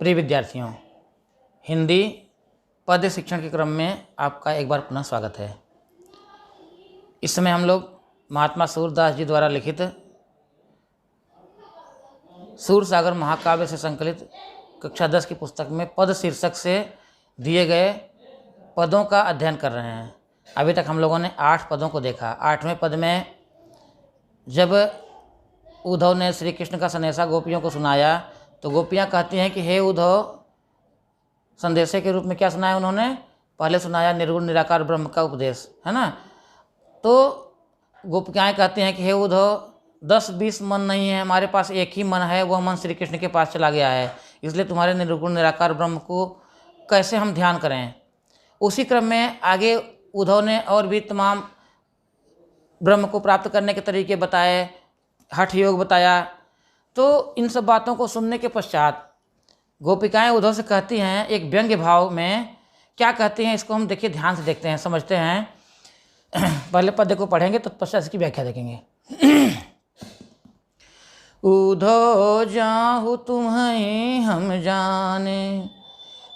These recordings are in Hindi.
प्रिय विद्यार्थियों, हिंदी पद्य शिक्षण के क्रम में आपका एक बार पुनः स्वागत है। इस समय हम लोग महात्मा सूरदास जी द्वारा लिखित सूरसागर महाकाव्य से संकलित कक्षा 10 की पुस्तक में पद शीर्षक से दिए गए पदों का अध्ययन कर रहे हैं। अभी तक हम लोगों ने 8 पदों को देखा। 8वें पद में जब उद्धव ने श्री कृष्ण का संदेशा गोपियों को सुनाया तो गोपियाँ कहती हैं कि हे उद्धव, संदेशे के रूप में क्या सुनाया उन्होंने? पहले सुनाया निर्गुण निराकार ब्रह्म का उपदेश, है ना। तो गोपिकाएँ कहती हैं कि हे उद्धव, 10-20 मन नहीं है, हमारे पास एक ही मन है, वह मन श्री कृष्ण के पास चला गया है, इसलिए तुम्हारे निर्गुण निराकार ब्रह्म को कैसे हम ध्यान करें। उसी क्रम में आगे उद्धव ने और भी तमाम ब्रह्म को प्राप्त करने के तरीके बताए, हठ योग बताया। तो इन सब बातों को सुनने के पश्चात गोपिकाएं उद्धव से कहती हैं एक व्यंग्य भाव में, क्या कहती हैं इसको हम देखिए, ध्यान से देखते हैं, समझते हैं। पहले पद्य को पढ़ेंगे तो पश्चात इसकी व्याख्या देखेंगे। उद्धव जाहु तुम्हें हम जाने,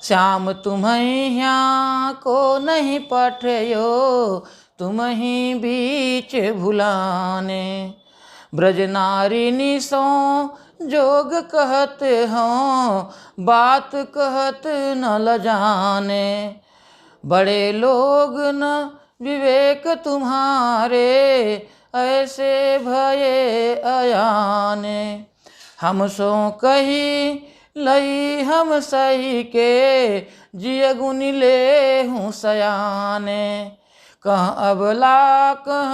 श्याम तुम्हें यहाँ को नहीं पठयो, तुम्हें बीच भुलाने। ब्रज नारी निसो जोग कहत हों, बात कहत न लजाने। बड़े लोग न विवेक तुम्हारे, ऐसे भये अयाने। हम सो कही लई हम सही के, जिय गुनि ले हूँ सयाने। कह अबला कह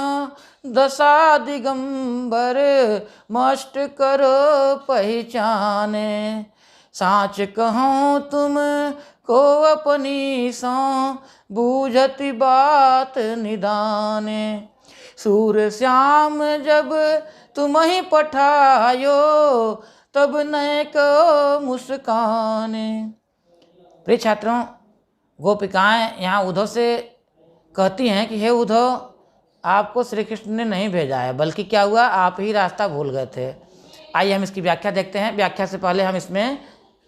दशा दिगंबर, मष्ट करो पहचाने। साच कहूँ तुम को अपनी सो, बूझती बात निदाने। सूर श्याम जब तुम ही पठायो, तब नए को मुस्काने। प्रिय छात्रों, गोपिकाएँ यहाँ उद्धव से कहती हैं कि हे उद्धव, आपको श्री कृष्ण ने नहीं भेजा है, बल्कि क्या हुआ, आप ही रास्ता भूल गए थे। आइए हम इसकी व्याख्या देखते हैं। व्याख्या से पहले हम इसमें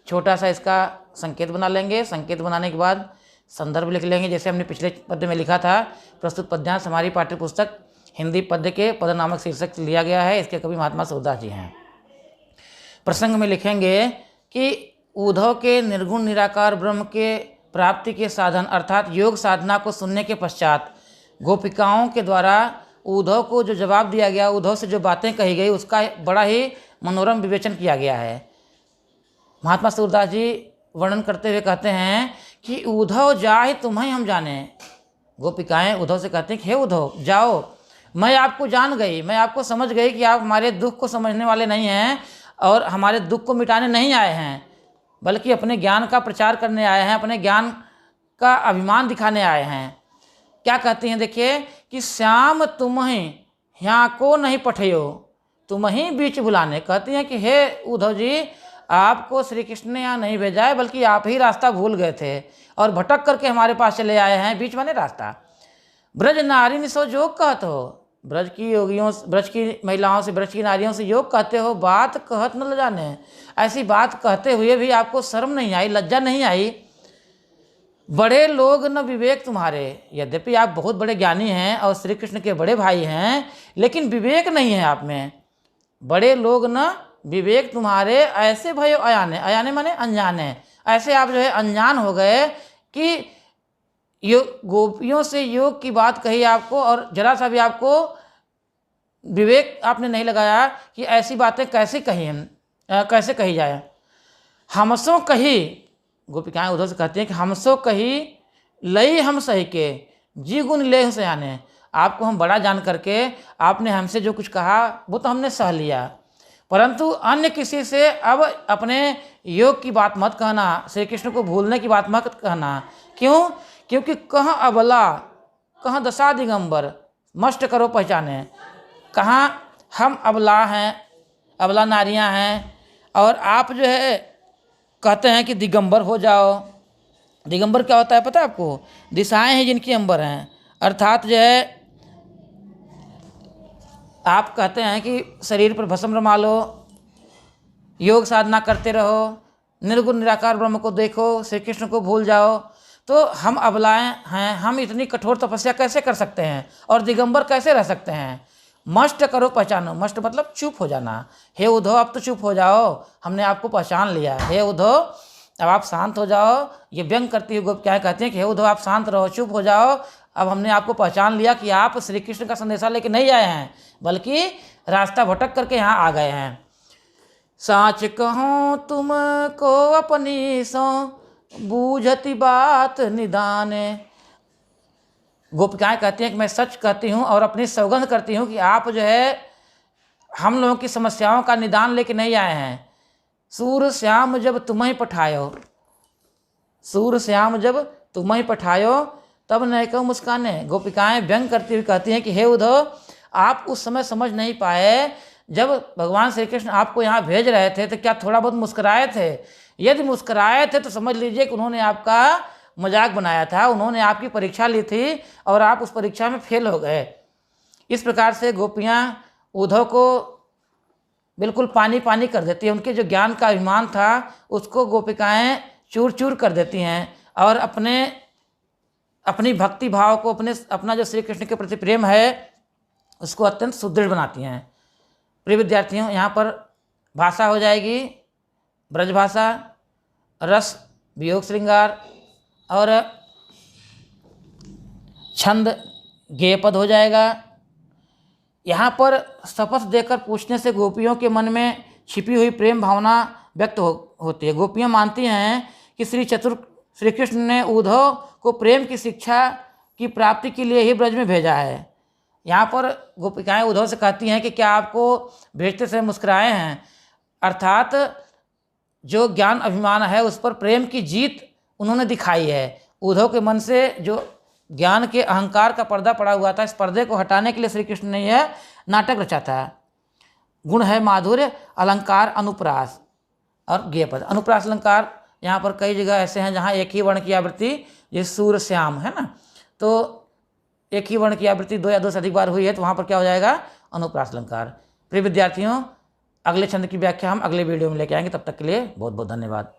छोटा सा इसका संकेत बना लेंगे। संकेत बनाने के बाद संदर्भ लिख लेंगे, जैसे हमने पिछले पद्य में लिखा था। प्रस्तुत पद्यांश हमारी पाठ्य पुस्तक हिंदी पद्य के पद नामक शीर्षक से लिया गया है। इसके कवि महात्मा सूरदास जी हैं। प्रसंग में लिखेंगे कि उद्धव के निर्गुण निराकार ब्रह्म के प्राप्ति के साधन अर्थात योग साधना को सुनने के पश्चात गोपिकाओं के द्वारा उद्धव को जो जवाब दिया गया, उद्धव से जो बातें कही गई, उसका बड़ा ही मनोरम विवेचन किया गया है। महात्मा सूरदास जी वर्णन करते हुए कहते हैं कि उद्धव जाहि तुम्हें हम जाने। गोपिकाएं उद्धव से कहते हैं कि हे उद्धव, जाओ, मैं आपको जान गई, मैं आपको समझ गई कि आप हमारे दुख को समझने वाले नहीं हैं और हमारे दुख को मिटाने नहीं आए हैं, बल्कि अपने ज्ञान का प्रचार करने आए हैं, अपने ज्ञान का अभिमान दिखाने आए हैं। क्या कहती हैं देखिए कि श्याम तुम्हें यहाँ को नहीं पठयो, तुम्हें बीच भुलाने। कहती हैं कि हे उद्धव जी, आपको श्री कृष्ण ने यहाँ नहीं भेजा है, बल्कि आप ही रास्ता भूल गए थे और भटक करके हमारे पास चले आए हैं। बीच माने रास्ता। ब्रज नारी निसो योग कहते हो, ब्रज की योगियों, ब्रज की महिलाओं से, ब्रज की नारियों से योग कहते हो, बात कहत न लजाने। ऐसी बात कहते हुए भी आपको शर्म नहीं आई, लज्जा नहीं आई। बड़े लोग न विवेक तुम्हारे, यद्यपि आप बहुत बड़े ज्ञानी हैं और श्री कृष्ण के बड़े भाई हैं, लेकिन विवेक नहीं है आप में। बड़े लोग न विवेक तुम्हारे, ऐसे भयो अयाने। अयाने माने अनजाने। ऐसे आप जो है अनजान हो गए कि गोपियों से योग की बात कही आपको और जरा सा भी आपको विवेक आपने नहीं लगाया कि ऐसी बातें कैसे कही जाए। हमसों कही, गोपिकाएं उद्धव से कहती हैं कि हमसो कही लई हम सही के, जी गुण ले सयाने। आपको हम बड़ा जान करके आपने हमसे जो कुछ कहा वो तो हमने सह लिया, परंतु अन्य किसी से अब अपने योग की बात मत कहना, श्री कृष्ण को भूलने की बात मत कहना। क्यों? क्योंकि कहाँ अबला कहाँ दशा दिगंबर, मष्ट करो पहचाने। कहाँ हम अबला हैं, अबला नारियां हैं, और आप जो है कहते हैं कि दिगंबर हो जाओ। दिगंबर क्या होता है पता है आपको? दिशाएं हैं जिनकी अंबर हैं, अर्थात जो है आप कहते हैं कि शरीर पर भस्म रमा लो, योग साधना करते रहो, निर्गुण निराकार ब्रह्म को देखो, श्री कृष्ण को भूल जाओ। तो हम अबलाएं हैं, हम इतनी कठोर तपस्या कैसे कर सकते हैं और दिगंबर कैसे रह सकते हैं? मष्ट करो पहचानो, मष्ट मतलब चुप हो जाना। हे उद्धव अब तो चुप हो जाओ, हमने आपको पहचान लिया। हे उद्धव अब आप शांत हो जाओ। ये व्यंग करती हुई गोपियाँ कहती हैं कि हे उद्धव आप शांत रहो, चुप हो जाओ, अब हमने आपको पहचान लिया कि आप श्री कृष्ण का संदेशा लेके नहीं आए हैं, बल्कि रास्ता भटक करके यहाँ आ गए हैं। साच कहूँ तुमको अपनी सो, बूझती बात निदाने। गोपिकाएँ कहती हैं कि मैं सच कहती हूँ और अपनी सौगंध करती हूँ कि आप जो है हम लोगों की समस्याओं का निदान लेके नहीं आए हैं। सूर श्याम जब तुम्हें पठायो, सूर श्याम जब तुम्हें पठायो, तब नहीं कहो मुस्काने। गोपिकाएँ व्यंग करती हुई कहती हैं कि हे उद्धव आप उस समय समझ नहीं पाए, जब भगवान श्री कृष्ण आपको यहाँ भेज रहे थे तो क्या थोड़ा बहुत मुस्कुराए थे? यदि मुस्कुराए थे तो समझ लीजिए कि उन्होंने आपका मजाक बनाया था, उन्होंने आपकी परीक्षा ली थी और आप उस परीक्षा में फेल हो गए। इस प्रकार से गोपियाँ उद्धव को बिल्कुल पानी पानी कर देती हैं। उनके जो ज्ञान का अभिमान था उसको गोपिकाएँ चूर चूर कर देती हैं और अपनी भक्ति भाव को, अपना जो श्री कृष्ण के प्रति प्रेम है उसको अत्यंत सुदृढ़ बनाती हैं। प्रिय विद्यार्थियों, यहाँ पर भाषा हो जाएगी ब्रज भाषा, रस वियोग श्रृंगार और छंद गेय पद हो जाएगा। यहाँ पर शपथ देकर पूछने से गोपियों के मन में छिपी हुई प्रेम भावना व्यक्त होती है। गोपियाँ मानती हैं कि श्री कृष्ण ने उद्धव को प्रेम की शिक्षा की प्राप्ति के लिए ही ब्रज में भेजा है। यहाँ पर गोपिकाएँ उद्धव से कहती हैं कि क्या आपको भेजते समय मुस्कुराए हैं? अर्थात जो ज्ञान अभिमान है उस पर प्रेम की जीत उन्होंने दिखाई है। उद्धव के मन से जो ज्ञान के अहंकार का पर्दा पड़ा हुआ था, इस पर्दे को हटाने के लिए श्री कृष्ण ने यह नाटक रचा था। गुण है माधुर्य, अलंकार अनुप्रास और गेयपद। अनुप्रास अलंकार यहाँ पर कई जगह ऐसे हैं जहाँ एक ही वर्ण की आवृत्ति, जैसे सूर श्याम है ना, तो एक ही वर्ण की आवृत्ति 2 या 2 से अधिक बार हुई है तो वहाँ पर क्या हो जाएगा? अनुप्रास अलंकार। प्रिय विद्यार्थियों, अगले छंद की व्याख्या हम अगले वीडियो में लेके आएंगे। तब तक के लिए बहुत बहुत धन्यवाद।